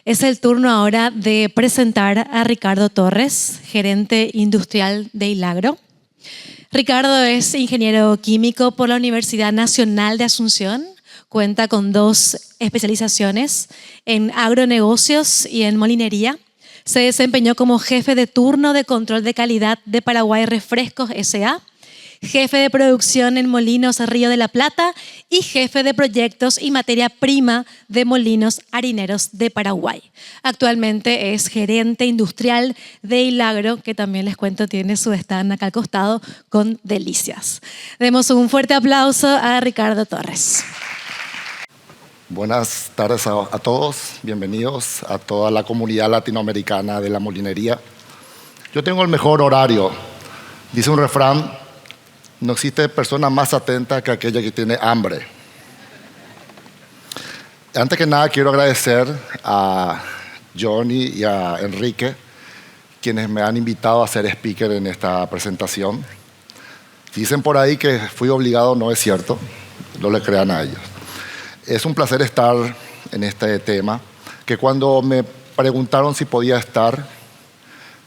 Es el turno ahora de presentar a Ricardo Torres, gerente industrial de Hilagro. Ricardo es ingeniero químico por la Universidad Nacional de Asunción. Cuenta con 2 especializaciones en agronegocios y en molinería. Se desempeñó como jefe de turno de control de calidad de Paraguay Refrescos S.A., jefe de producción en Molinos Río de la Plata y jefe de proyectos y materia prima de Molinos Harineros de Paraguay. Actualmente es gerente industrial de Hilagro, que también les cuento tiene su stand acá al costado con delicias. Demos un fuerte aplauso a Ricardo Torres. Buenas tardes a todos, bienvenidos a toda la comunidad latinoamericana de la molinería. Yo tengo el mejor horario. Dice un refrán: no existe persona más atenta que aquella que tiene hambre. Antes que nada, quiero agradecer a Johnny y a Enrique, quienes me han invitado a ser speaker en esta presentación. Dicen por ahí que fui obligado, no es cierto, no le crean a ellos. Es un placer estar en este tema, que cuando me preguntaron si podía estar,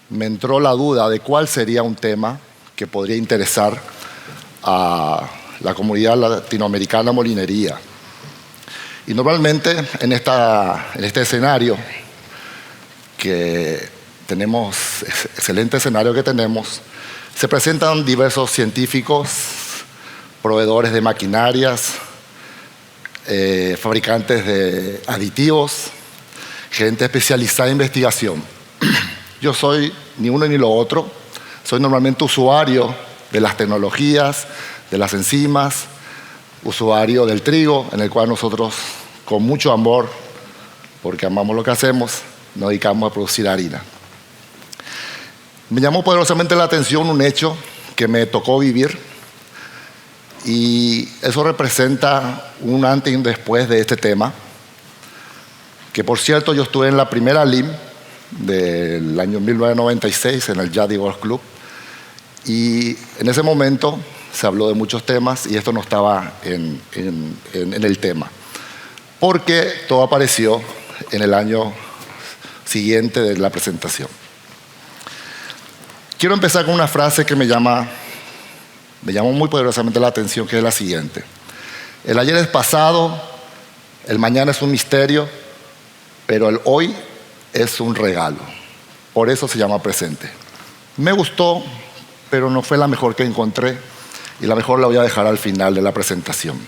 me entró la duda de cuál sería un tema que podría interesar a la comunidad latinoamericana molinería. Y normalmente en este escenario, que tenemos, excelente escenario que tenemos, se presentan diversos científicos, proveedores de maquinarias, fabricantes de aditivos, gente especializada en investigación. Yo soy ni uno ni lo otro, soy normalmente usuario de las tecnologías, de las enzimas, usuario del trigo, en el cual nosotros, con mucho amor, porque amamos lo que hacemos, nos dedicamos a producir harina. Me llamó poderosamente la atención un hecho que me tocó vivir, y eso representa un antes y un después de este tema, que por cierto yo estuve en la primera LIM del año 1996 en el Yadi Golf Club, y en ese momento se habló de muchos temas y esto no estaba en el tema, porque todo apareció en el año siguiente de la presentación. Quiero empezar con una frase que me llamó muy poderosamente la atención, que es la siguiente: el ayer es pasado, el mañana es un misterio, pero el hoy es un regalo. Por eso se llama presente. Me gustó, pero no fue la mejor que encontré, y la mejor la voy a dejar al final de la presentación.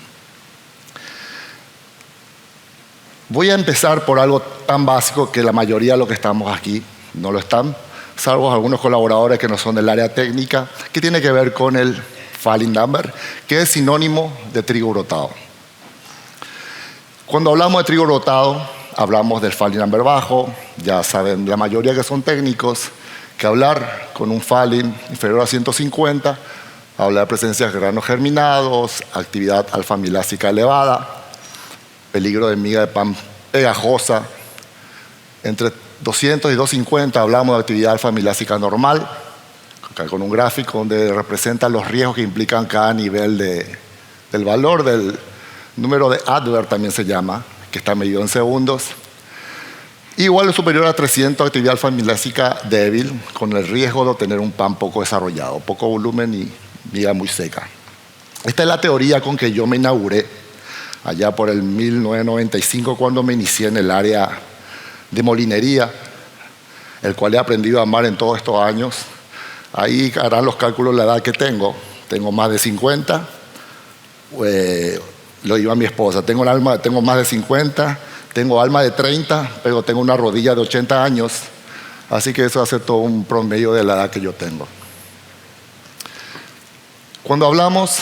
Voy a empezar por algo tan básico que la mayoría de los que estamos aquí no lo están, salvo algunos colaboradores que no son del área técnica, que tiene que ver con el falling number, que es sinónimo de trigo brotado. Cuando hablamos de trigo brotado, hablamos del falling number bajo. Ya saben la mayoría que son técnicos que hablar con un falling inferior a 150 habla de presencia de granos germinados, actividad alfa-amilásica elevada, peligro de miga de pan pegajosa. Entre 200 y 250 hablamos de actividad alfa-amilásica normal, con un gráfico donde representan los riesgos que implican cada nivel del valor del número de Adler, también se llama, que está medido en segundos. Igual o superior a 300, actividad alfa-amilásica débil, con el riesgo de obtener un pan poco desarrollado, poco volumen y miga muy seca. Esta es la teoría con que yo me inauguré allá por el 1995, cuando me inicié en el área de molinería, el cual he aprendido a amar en todos estos años. Ahí harán los cálculos la edad que tengo. Tengo más de 50, lo digo a mi esposa, tengo más de 50, tengo alma de 30, pero tengo una rodilla de 80 años, así que eso hace todo un promedio de la edad que yo tengo. Cuando hablamos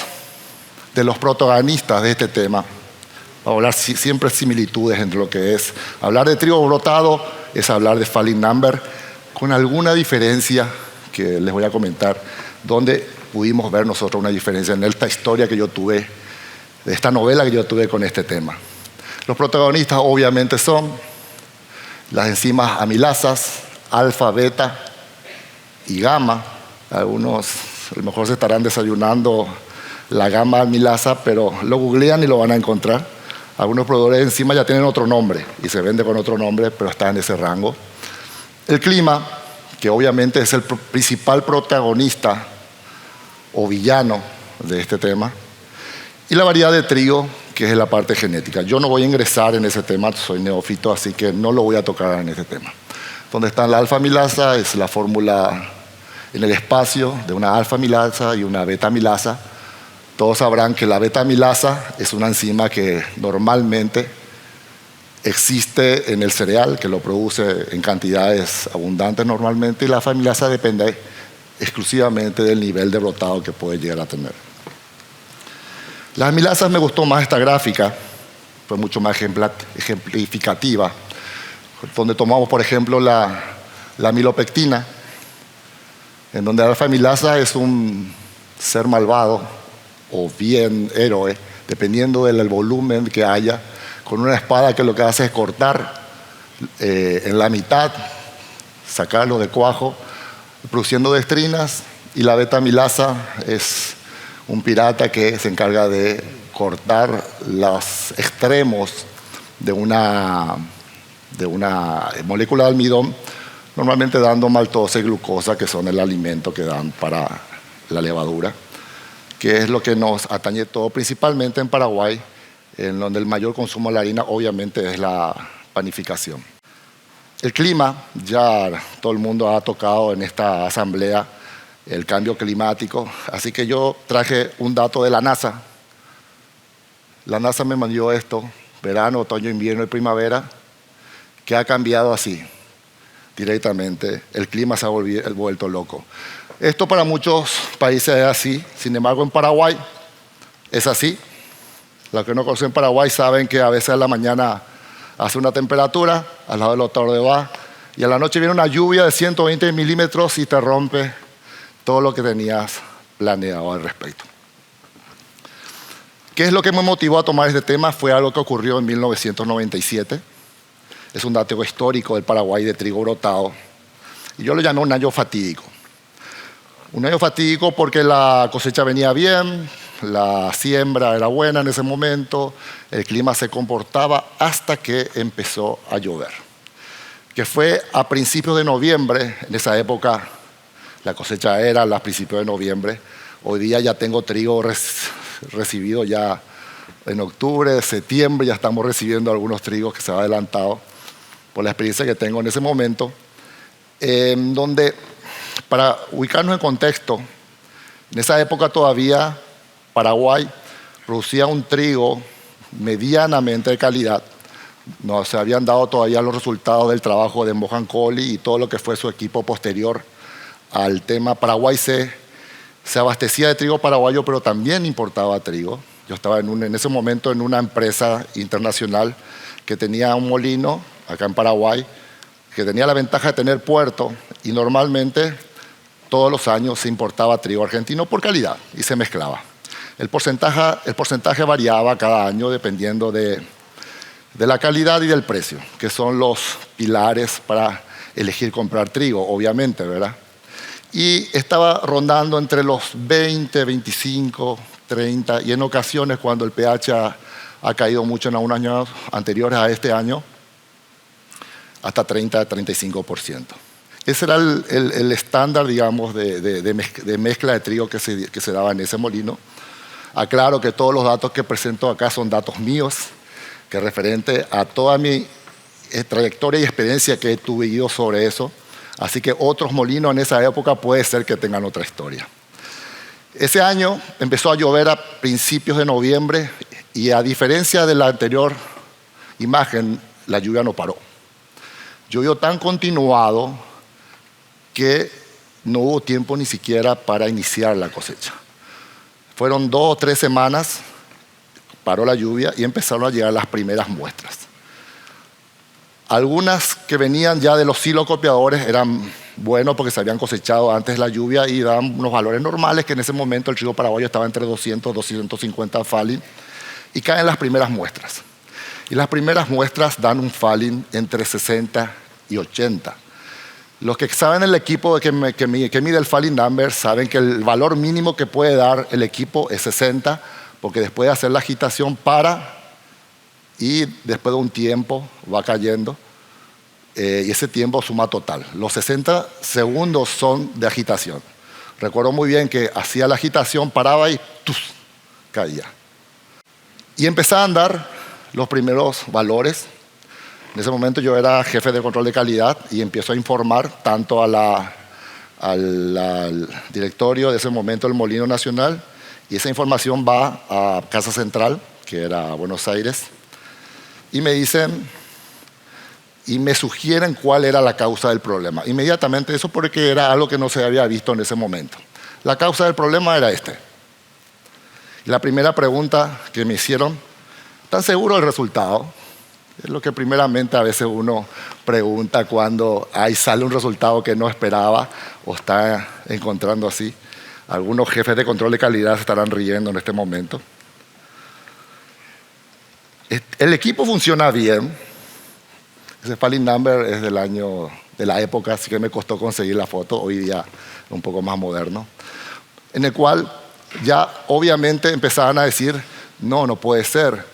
de los protagonistas de este tema, vamos a hablar siempre similitudes entre lo que es hablar de trigo brotado, es hablar de falling number, con alguna diferencia que les voy a comentar, donde pudimos ver nosotros una diferencia en esta historia que yo tuve, de esta novela que yo tuve con este tema. Los protagonistas obviamente son las enzimas amilasas, alfa, beta y gamma. Algunos a lo mejor se estarán desayunando la gamma amilasa, pero lo googlean y lo van a encontrar. Algunos proveedores de enzimas ya tienen otro nombre y se vende con otro nombre, pero está en ese rango. El clima, que obviamente es el principal protagonista o villano de este tema. Y la variedad de trigo, que es la parte genética. Yo no voy a ingresar en ese tema, soy neófito, así que no lo voy a tocar en ese tema. Donde está la alfa-amilasa es la fórmula en el espacio de una alfa-amilasa y una beta-amilasa. Todos sabrán que la beta-amilasa es una enzima que normalmente existe en el cereal, que lo produce en cantidades abundantes normalmente, y la alfa-amilasa depende exclusivamente del nivel de brotado que puede llegar a tener. Las amilasas me gustó más esta gráfica, fue mucho más ejemplificativa, donde tomamos, por ejemplo, la amilopectina, en donde la alfa-amilasa es un ser malvado o bien héroe, dependiendo del volumen que haya, con una espada que lo que hace es cortar en la mitad, sacarlo de cuajo, produciendo dextrinas, y la beta-amilasa es un pirata que se encarga de cortar los extremos de una molécula de almidón, normalmente dando maltosa y glucosa, que son el alimento que dan para la levadura, que es lo que nos atañe todo, principalmente en Paraguay, en donde el mayor consumo de la harina obviamente es la panificación. El clima, ya todo el mundo ha tocado en esta asamblea el cambio climático, así que yo traje un dato de la NASA. La NASA me mandó esto, verano, otoño, invierno y primavera, que ha cambiado así, directamente. El clima se ha vuelto loco. Esto para muchos países es así, sin embargo en Paraguay es así. Los que no conocen Paraguay saben que a veces a la mañana hace una temperatura, al lado del otro va, y a la noche viene una lluvia de 120 milímetros y te rompe todo lo que tenías planeado al respecto. ¿Qué es lo que me motivó a tomar este tema? Fue algo que ocurrió en 1997. Es un dato histórico del Paraguay de trigo brotado. Y yo lo llamé un año fatídico. Un año fatídico porque la cosecha venía bien, la siembra era buena en ese momento, el clima se comportaba hasta que empezó a llover. Que fue a principios de noviembre, en esa época la cosecha era a principios de noviembre. Hoy día ya tengo trigo recibido ya en octubre, septiembre, ya estamos recibiendo algunos trigos que se han adelantado por la experiencia que tengo en ese momento, donde, para ubicarnos en contexto, en esa época todavía Paraguay producía un trigo medianamente de calidad. No se habían dado todavía los resultados del trabajo de Mohan Kohli y todo lo que fue su equipo posterior al tema. Paraguay se abastecía de trigo paraguayo, pero también importaba trigo. Yo estaba en ese momento en una empresa internacional que tenía un molino acá en Paraguay, que tenía la ventaja de tener puerto, y normalmente todos los años se importaba trigo argentino por calidad y se mezclaba. El porcentaje variaba cada año dependiendo de la calidad y del precio, que son los pilares para elegir comprar trigo, obviamente, ¿verdad? Y estaba rondando entre los 20, 25, 30, y en ocasiones cuando el pH ha caído mucho en algunos años anteriores a este año, hasta 30, 35%. Ese era el estándar, digamos, de mezcla de trigo que se daba en ese molino. Aclaro que todos los datos que presento acá son datos míos, que referente a toda mi trayectoria y experiencia que he tenido sobre eso. Así que otros molinos en esa época puede ser que tengan otra historia. Ese año empezó a llover a principios de noviembre y, a diferencia de la anterior imagen, la lluvia no paró. Llovió tan continuado que no hubo tiempo ni siquiera para iniciar la cosecha. Fueron 2 o 3 semanas, paró la lluvia y empezaron a llegar las primeras muestras. Algunas que venían ya de los silocopiadores eran buenos porque se habían cosechado antes de la lluvia y daban unos valores normales, que en ese momento el trigo paraguayo estaba entre 200 y 250 Fallin, y caen las primeras muestras. Y las primeras muestras dan un Fallin entre 60 y 80. Los que saben el equipo que mide el Fallin number saben que el valor mínimo que puede dar el equipo es 60, porque después de hacer la agitación para y después de un tiempo va cayendo y ese tiempo suma total. Los 60 segundos son de agitación. Recuerdo muy bien que hacía la agitación, paraba y ¡tus! Caía. Y empezaba a andar los primeros valores. En ese momento yo era jefe de control de calidad y empiezo a informar tanto al directorio de ese momento del Molino Nacional, y esa información va a Casa Central, que era Buenos Aires, y me dicen y me sugieren cuál era la causa del problema. Inmediatamente, eso porque era algo que no se había visto en ese momento. La causa del problema era este. Y la primera pregunta que me hicieron: ¿están seguros del resultado? Es lo que primeramente a veces uno pregunta cuando ahí sale un resultado que no esperaba o está encontrando así. Algunos jefes de control de calidad se estarán riendo en este momento. El equipo funciona bien. Ese filing number es de la época, así que me costó conseguir la foto. Hoy día un poco más moderno. En el cual ya obviamente empezaban a decir: no puede ser.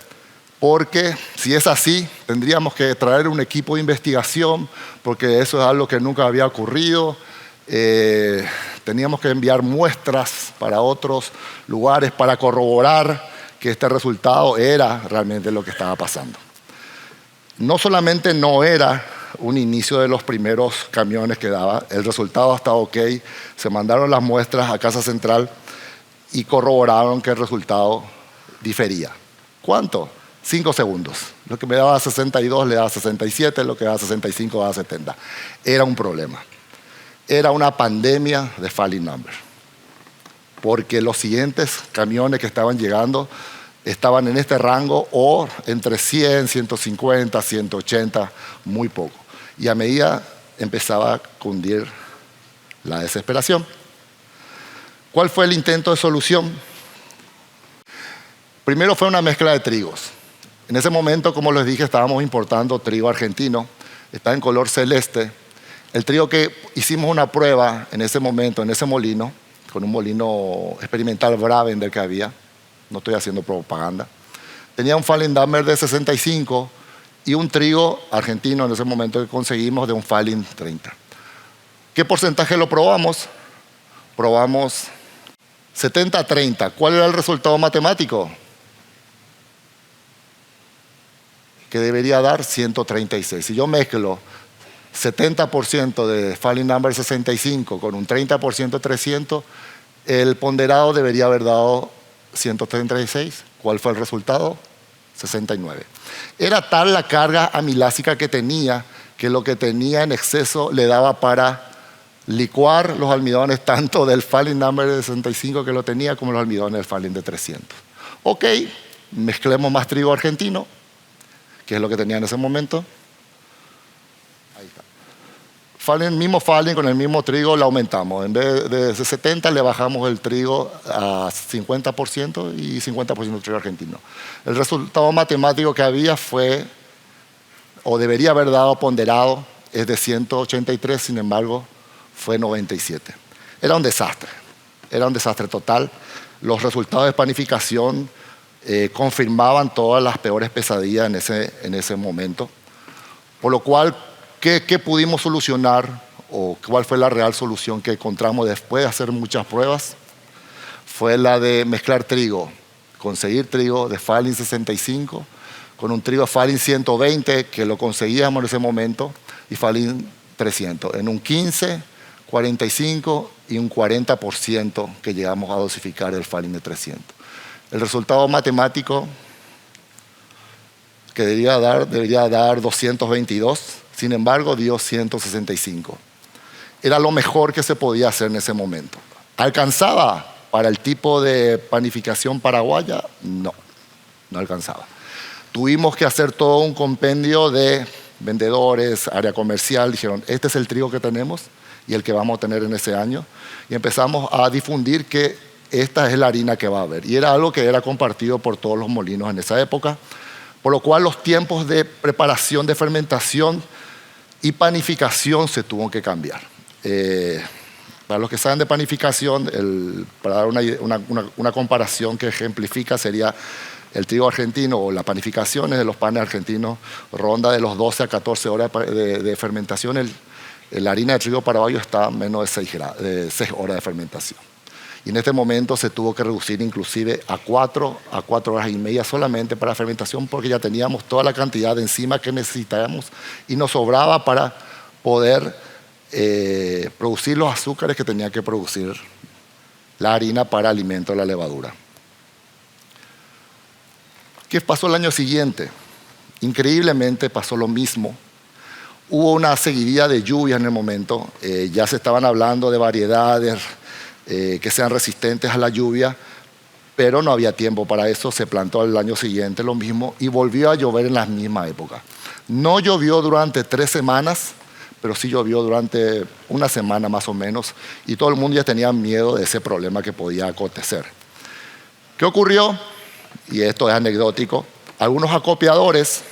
Porque si es así, tendríamos que traer un equipo de investigación, porque eso es algo que nunca había ocurrido. Teníamos que enviar muestras para otros lugares para corroborar que este resultado era realmente lo que estaba pasando. No solamente no era un inicio de los primeros camiones que daba, el resultado estaba ok, se mandaron las muestras a Casa Central y corroboraron que el resultado difería. ¿Cuánto? 5 segundos. Lo que me daba 62 le daba 67, lo que daba 65 daba 70. Era un problema. Era una pandemia de falling number. Porque los siguientes camiones que estaban llegando estaban en este rango o entre 100, 150, 180, muy poco. Y a medida empezaba a cundir la desesperación. ¿Cuál fue el intento de solución? Primero fue una mezcla de trigos. En ese momento, como les dije, estábamos importando trigo argentino, está en color celeste. El trigo que hicimos una prueba en ese momento, en ese molino, con un molino experimental Bravender que había, no estoy haciendo propaganda, tenía un falling number de 65 y un trigo argentino en ese momento que conseguimos de un falling 30. ¿Qué porcentaje lo probamos? Probamos 70-30. ¿Cuál era el resultado matemático? Que debería dar 136. Si yo mezclo 70% de falling number 65 con un 30% 300, el ponderado debería haber dado 136. ¿Cuál fue el resultado? 69. Era tal la carga amilásica que tenía que lo que tenía en exceso le daba para licuar los almidones tanto del falling number de 65 que lo tenía como los almidones del falling de 300. Ok, mezclemos más trigo argentino, que es lo que tenía en ese momento. Ahí está. Mismo falling con el mismo trigo lo aumentamos. En vez de 70 le bajamos el trigo a 50% y 50% trigo argentino. El resultado matemático que había fue, o debería haber dado ponderado, es de 183, sin embargo, fue 97. Era un desastre total. Los resultados de panificación confirmaban todas las peores pesadillas en ese momento. Por lo cual, ¿qué pudimos solucionar o cuál fue la real solución que encontramos después de hacer muchas pruebas? Fue la de mezclar trigo, conseguir trigo de falling 65 con un trigo falling 120 que lo conseguíamos en ese momento y falling 300 en un 15, 45 y un 40% que llegamos a dosificar el falling de 300. El resultado matemático que debería dar 222, sin embargo dio 165. Era lo mejor que se podía hacer en ese momento. ¿Alcanzaba para el tipo de panificación paraguaya? No alcanzaba. Tuvimos que hacer todo un compendio de vendedores, área comercial, dijeron: este es el trigo que tenemos y el que vamos a tener en ese año. Y empezamos a difundir que esta es la harina que va a haber. Y era algo que era compartido por todos los molinos en esa época, por lo cual los tiempos de preparación, de fermentación y panificación se tuvo que cambiar. Para los que saben de panificación, para dar una comparación que ejemplifica sería El trigo argentino o las panificaciones de los panes argentinos ronda de los 12 a 14 horas de fermentación. La harina de trigo paraguayo está a menos de 6 horas de fermentación. Y en este momento se tuvo que reducir inclusive a 4 horas y media solamente para fermentación, porque ya teníamos toda la cantidad de enzimas que necesitábamos y nos sobraba para poder producir los azúcares que tenía que producir la harina para alimento de la levadura. ¿Qué pasó el año siguiente? Increíblemente pasó lo mismo. Hubo una seguidilla de lluvias en el momento. Ya se estaban hablando de variedades que sean resistentes a la lluvia, pero no había tiempo para eso. Se plantó el año siguiente lo mismo y volvió a llover en la misma época. No llovió durante 3 semanas, pero sí llovió durante una semana más o menos, y todo el mundo ya tenía miedo de ese problema que podía acontecer. ¿Qué ocurrió? Y esto es anecdótico. Algunos acopiadores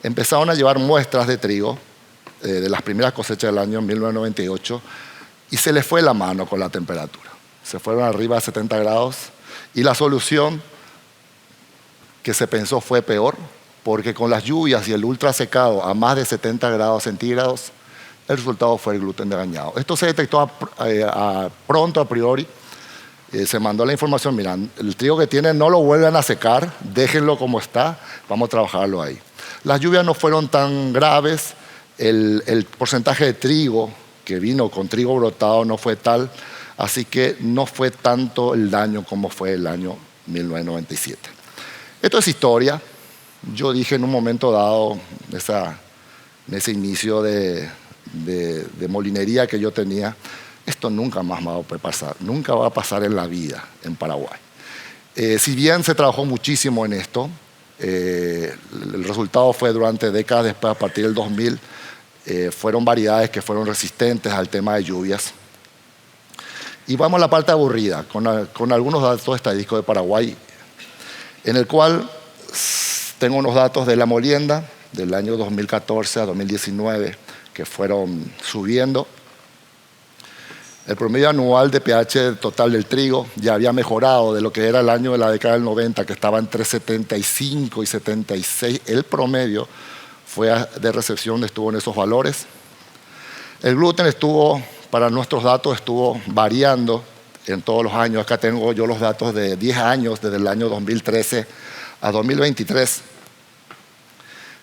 empezaron a llevar muestras de trigo de las primeras cosechas del año 1998 y se les fue la mano con la temperatura. Se fueron arriba de 70 grados y la solución que se pensó fue peor, porque con las lluvias y el ultra secado a más de 70 grados centígrados, el resultado fue el gluten dañado. Esto se detectó pronto a priori. Se mandó la información: miren, el trigo que tienen no lo vuelvan a secar, déjenlo como está, vamos a trabajarlo ahí. Las lluvias no fueron tan graves, el porcentaje de trigo que vino con trigo brotado no fue tal, así que no fue tanto el daño como fue el año 1997. Esto es historia. Yo dije en un momento dado, en ese inicio de molinería que yo tenía, esto nunca más va a pasar, nunca va a pasar en la vida en Paraguay. Si bien se trabajó muchísimo en esto, el resultado fue durante décadas después, a partir del 2000, fueron variedades que fueron resistentes al tema de lluvias. Y vamos a la parte aburrida, con algunos datos estadísticos de Paraguay, en el cual tengo unos datos de la molienda del año 2014 a 2019 que fueron subiendo. El promedio anual de pH total del trigo ya había mejorado de lo que era el año de la década del 90, que estaba entre 75 y 76. El promedio de recepción estuvo en esos valores. El gluten estuvo, para nuestros datos, estuvo variando en todos los años. Acá tengo yo los datos de 10 años, desde el año 2013 a 2023.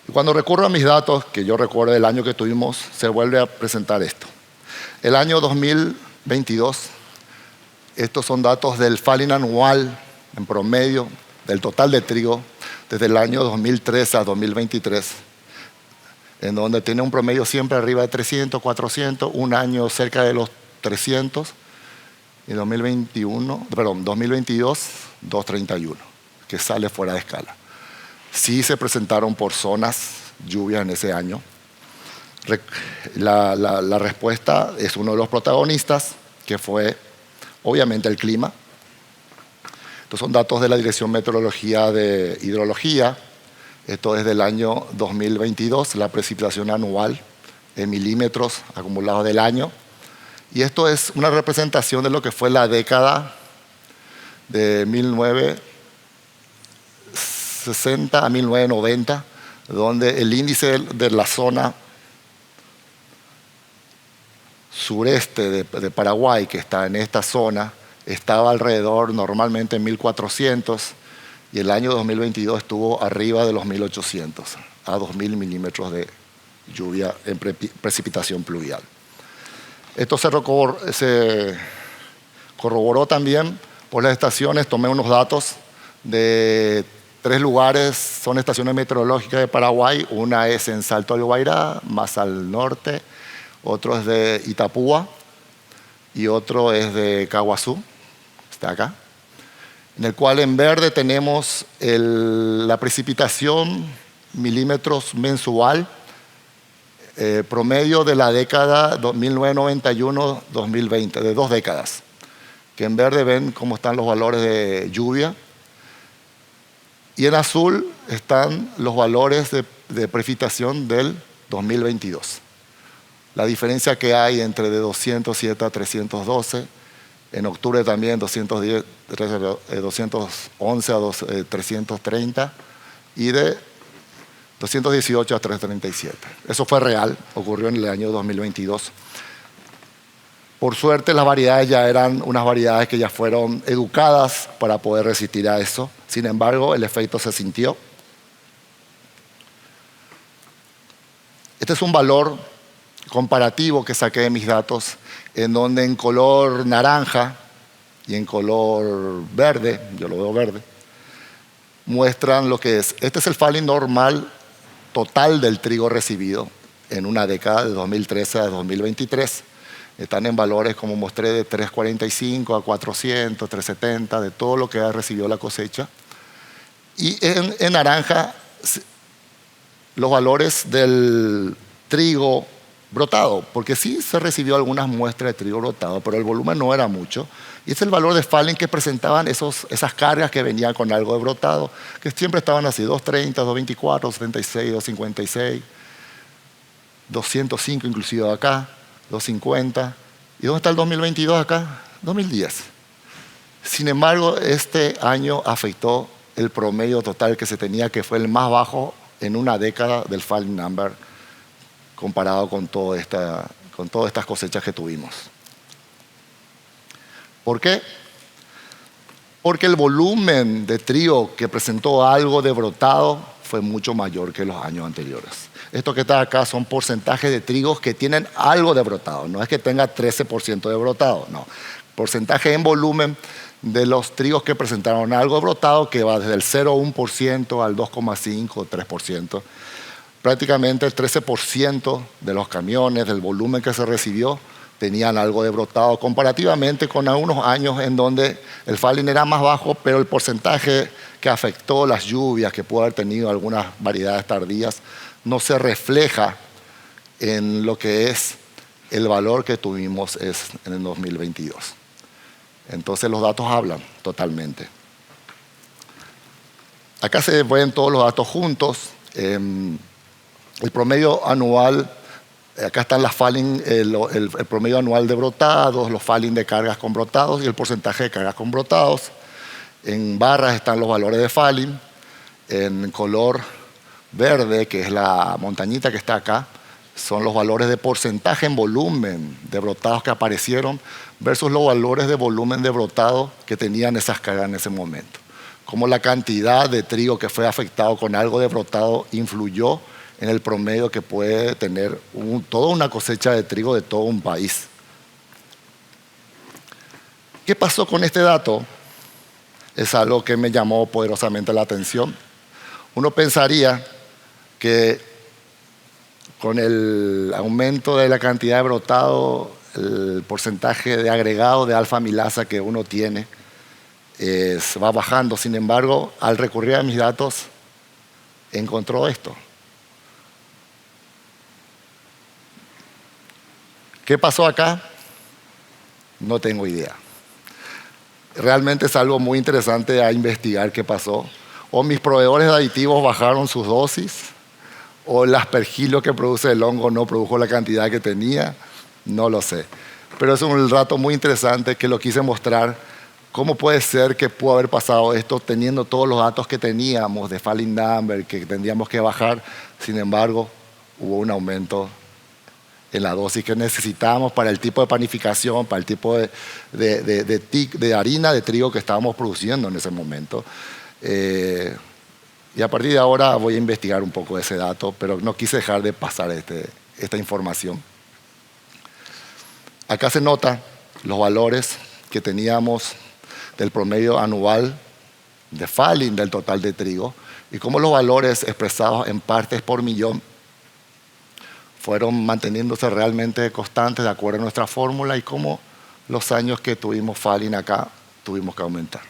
Y cuando recurro a mis datos, que yo recuerdo del año que tuvimos, se vuelve a presentar esto. El año 2022, estos son datos del falling anual en promedio del total de trigo desde el año 2013 a 2023, en donde tiene un promedio siempre arriba de 300, 400, un año cerca de los 300, y 2022, 231, que sale fuera de escala. Sí se presentaron por zonas lluvias en ese año. La respuesta es uno de los protagonistas, que fue obviamente el clima. Estos son datos de la Dirección Meteorología de Hidrología. Esto es del año 2022, la precipitación anual en milímetros acumulados del año. Y esto es una representación de lo que fue la década de 1960 a 1990, donde el índice de la zona sureste de Paraguay, que está en esta zona, estaba alrededor normalmente en 1400, y el año 2022 estuvo arriba de los 1800, a 2000 milímetros de lluvia en precipitación pluvial. Esto se corroboró también por las estaciones. Tomé unos datos de 3 lugares, son estaciones meteorológicas de Paraguay. Una es en Salto del Guairá, más al norte. Otro es de Itapúa y otro es de Caguazú, está acá. En el cual en verde tenemos la precipitación milímetros mensual, promedio de la década 1991-2020, de 2 décadas. Que en verde ven cómo están los valores de lluvia. Y en azul están los valores de precipitación del 2022. La diferencia que hay entre de 207 a 312 En octubre también 211 a 330 y de 218 a 337. Eso fue real, ocurrió en el año 2022. Por suerte las variedades ya eran unas variedades que ya fueron educadas para poder resistir a eso. Sin embargo, el efecto se sintió. Este es un valor comparativo que saqué de mis datos, en donde en color naranja y en color verde, yo lo veo verde, muestran lo que es. Este es el falling normal total del trigo recibido en una década de 2013 a 2023. Están en valores, como mostré, de 345 a 400, 370, de todo lo que ha recibido la cosecha. Y en naranja, los valores del trigo brotado, porque sí se recibió algunas muestras de trigo brotado, pero el volumen no era mucho. Y es el valor de falling que presentaban esas cargas que venían con algo de brotado, que siempre estaban así, 230, 224, 276, 256, 205 inclusive acá, 250. ¿Y dónde está el 2022 acá? 2010. Sin embargo, este año afectó el promedio total que se tenía, que fue el más bajo en una década del falling number, comparado con todas estas cosechas que tuvimos. ¿Por qué? Porque el volumen de trigo que presentó algo de brotado fue mucho mayor que los años anteriores. Esto que está acá son porcentajes de trigos que tienen algo de brotado. No es que tenga 13% de brotado, no. Porcentaje en volumen de los trigos que presentaron algo de brotado, que va desde el 0,1% al 2,5% o 3%. Prácticamente el 13% de los camiones, del volumen que se recibió, tenían algo de brotado, comparativamente con algunos años en donde el falling era más bajo, pero el porcentaje que afectó las lluvias, que pudo haber tenido algunas variedades tardías, no se refleja en lo que es el valor que tuvimos en el 2022. Entonces los datos hablan totalmente. Acá se ven todos los datos juntos. El promedio anual, acá están las falling, el promedio anual de brotados, los falling de cargas con brotados y el porcentaje de cargas con brotados. En barras están los valores de falling. En color verde, que es la montañita que está acá, son los valores de porcentaje en volumen de brotados que aparecieron versus los valores de volumen de brotado que tenían esas cargas en ese momento. Cómo la cantidad de trigo que fue afectado con algo de brotado influyó en el promedio que puede tener toda una cosecha de trigo de todo un país. ¿Qué pasó con este dato? Es algo que me llamó poderosamente la atención. Uno pensaría que con el aumento de la cantidad de brotado, el porcentaje de agregado de alfa-amilasa que uno tiene va bajando. Sin embargo, al recurrir a mis datos, encontró esto. ¿Qué pasó acá? No tengo idea. Realmente es algo muy interesante a investigar qué pasó. O mis proveedores de aditivos bajaron sus dosis, o el aspergilo que produce el hongo no produjo la cantidad que tenía, no lo sé. Pero es un dato muy interesante que lo quise mostrar. ¿Cómo puede ser que pudo haber pasado esto teniendo todos los datos que teníamos de falling number, que tendríamos que bajar? Sin embargo, hubo un aumento en la dosis que necesitábamos para el tipo de panificación, para el tipo de harina de trigo que estábamos produciendo en ese momento. Y a partir de ahora voy a investigar un poco ese dato, pero no quise dejar de pasar esta información. Acá se nota los valores que teníamos del promedio anual de falling del total de trigo y cómo los valores expresados en partes por millón fueron manteniéndose realmente constantes de acuerdo a nuestra fórmula y cómo los años que tuvimos falling acá tuvimos que aumentar.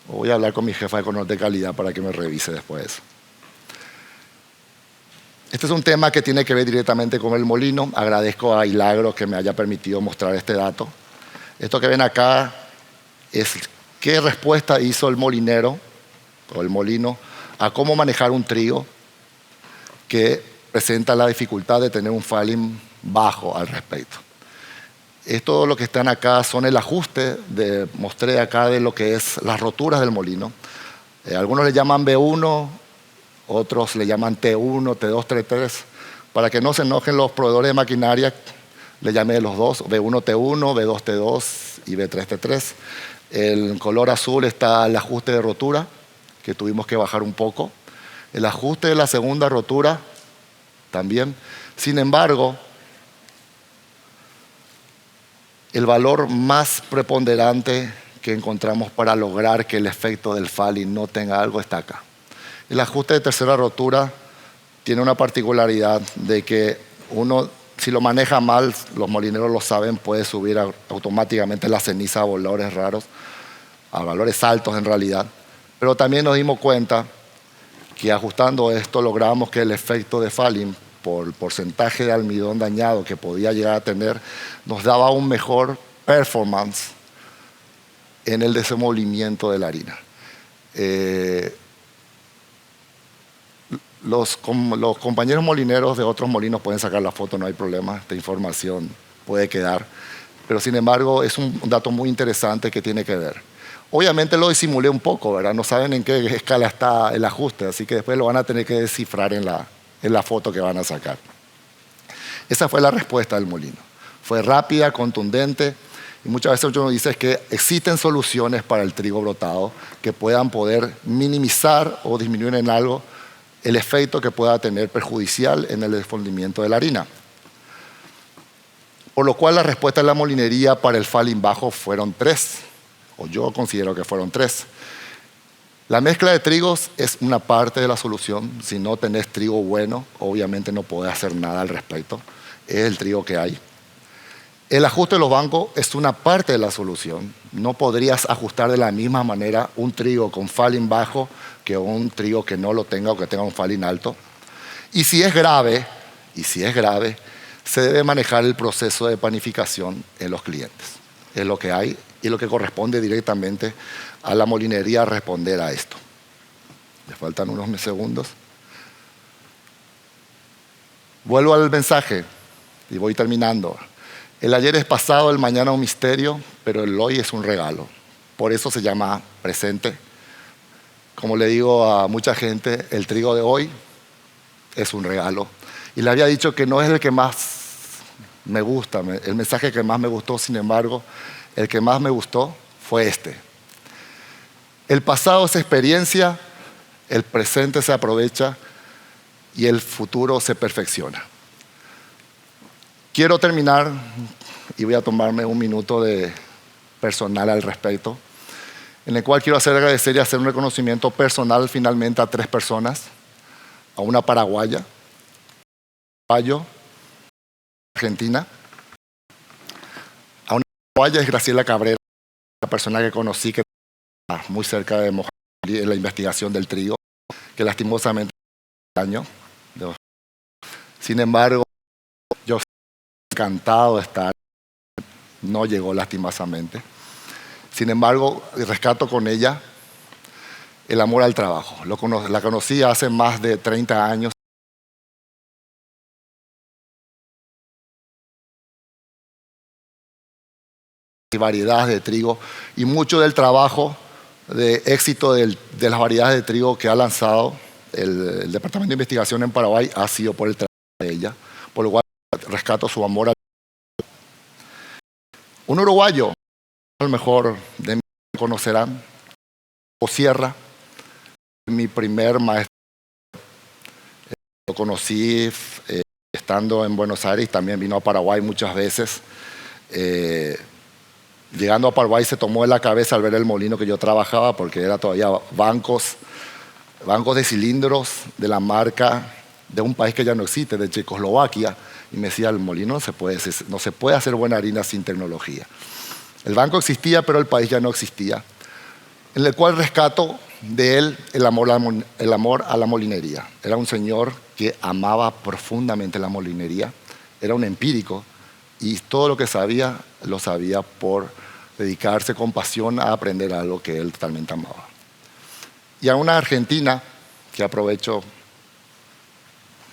Voy a hablar con mi jefa de control de calidad para que me revise después eso. Este es un tema que tiene que ver directamente con el molino. Agradezco a Ilagro que me haya permitido mostrar este dato. Esto que ven acá es qué respuesta hizo el molinero o el molino a cómo manejar un trigo que presenta la dificultad de tener un falling bajo al respecto. Esto lo que están acá son el ajuste, mostré acá de lo que es las roturas del molino. Algunos le llaman B1, otros le llaman T1, T2, T3. Para que no se enojen los proveedores de maquinaria, le llamé los dos, B1, T1, B2, T2 y B3, T3. El color azul está el ajuste de rotura, que tuvimos que bajar un poco. El ajuste de la segunda rotura también. Sin embargo, el valor más preponderante que encontramos para lograr que el efecto del falling no tenga algo está acá. El ajuste de tercera rotura tiene una particularidad de que uno, si lo maneja mal, los molineros lo saben, puede subir automáticamente la ceniza a valores raros, a valores altos en realidad. Pero también nos dimos cuenta que ajustando esto logramos que el efecto de falling por el porcentaje de almidón dañado que podía llegar a tener, nos daba un mejor performance en el desenvolvimiento de la harina. Los compañeros molineros de otros molinos pueden sacar la foto, no hay problema, esta información puede quedar. Pero sin embargo es un dato muy interesante que tiene que ver. Obviamente lo disimulé un poco, ¿verdad? No saben en qué escala está el ajuste, así que después lo van a tener que descifrar en la foto que van a sacar. Esa fue la respuesta del molino. Fue rápida, contundente, y muchas veces uno dice que existen soluciones para el trigo brotado que puedan poder minimizar o disminuir en algo el efecto que pueda tener perjudicial en el desfondimiento de la harina. Por lo cual la respuesta de la molinería para el falling bajo fueron 3, o yo considero que fueron 3. La mezcla de trigos es una parte de la solución. Si no tenés trigo bueno, obviamente no podés hacer nada al respecto. Es el trigo que hay. El ajuste de los bancos es una parte de la solución. No podrías ajustar de la misma manera un trigo con falling bajo que un trigo que no lo tenga o que tenga un falling alto. Y si es grave, se debe manejar el proceso de panificación en los clientes. Es lo que hay y lo que corresponde directamente a la molinería responder a esto. Me faltan unos segundos. Vuelvo al mensaje y voy terminando. El ayer es pasado, el mañana un misterio, pero el hoy es un regalo. Por eso se llama presente. Como le digo a mucha gente, el trigo de hoy es un regalo. Y le había dicho que no es el que más me gusta, el mensaje que más me gustó, sin embargo, el que más me gustó fue este. El pasado es experiencia, el presente se aprovecha y el futuro se perfecciona. Quiero terminar y voy a tomarme un minuto de personal al respecto, en el cual quiero agradecer y hacer un reconocimiento personal finalmente a 3 personas, a una paraguaya, Argentina, a una paraguaya es Graciela Cabrera, la persona que conocí que está muy cerca de Mojave en la investigación del trigo, que lastimosamente año. Sin embargo, yo encantado de estar, no llegó lastimosamente. Sin embargo, rescato con ella el amor al trabajo. La conocí hace más de 30 años. Y variedades de trigo y mucho del trabajo de éxito de las variedades de trigo que ha lanzado el Departamento de Investigación en Paraguay ha sido por el trabajo de ella, por lo cual rescato su amor al trabajo. Un uruguayo, a lo mejor de mí conocerán, Sierra, mi primer maestro. Lo conocí estando en Buenos Aires, también vino a Paraguay muchas veces. Llegando a Paraguay se tomó en la cabeza al ver el molino que yo trabajaba, porque era todavía bancos de cilindros de la marca de un país que ya no existe, de Checoslovaquia, y me decía, el molino no se puede hacer buena harina sin tecnología. El banco existía, pero el país ya no existía, en el cual rescato de él el amor a la molinería. Era un señor que amaba profundamente la molinería, era un empírico, y todo lo que sabía, lo sabía por dedicarse con pasión a aprender algo que él totalmente amaba. Y a una argentina, que aprovecho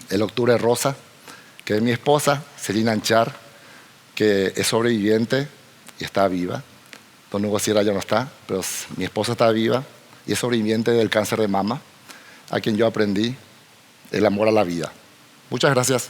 el Octubre Rosa, que es mi esposa, Celina Anchar, que es sobreviviente y está viva. Don Hugo Sierra ya no está, pero mi esposa está viva y es sobreviviente del cáncer de mama, a quien yo aprendí el amor a la vida. Muchas gracias.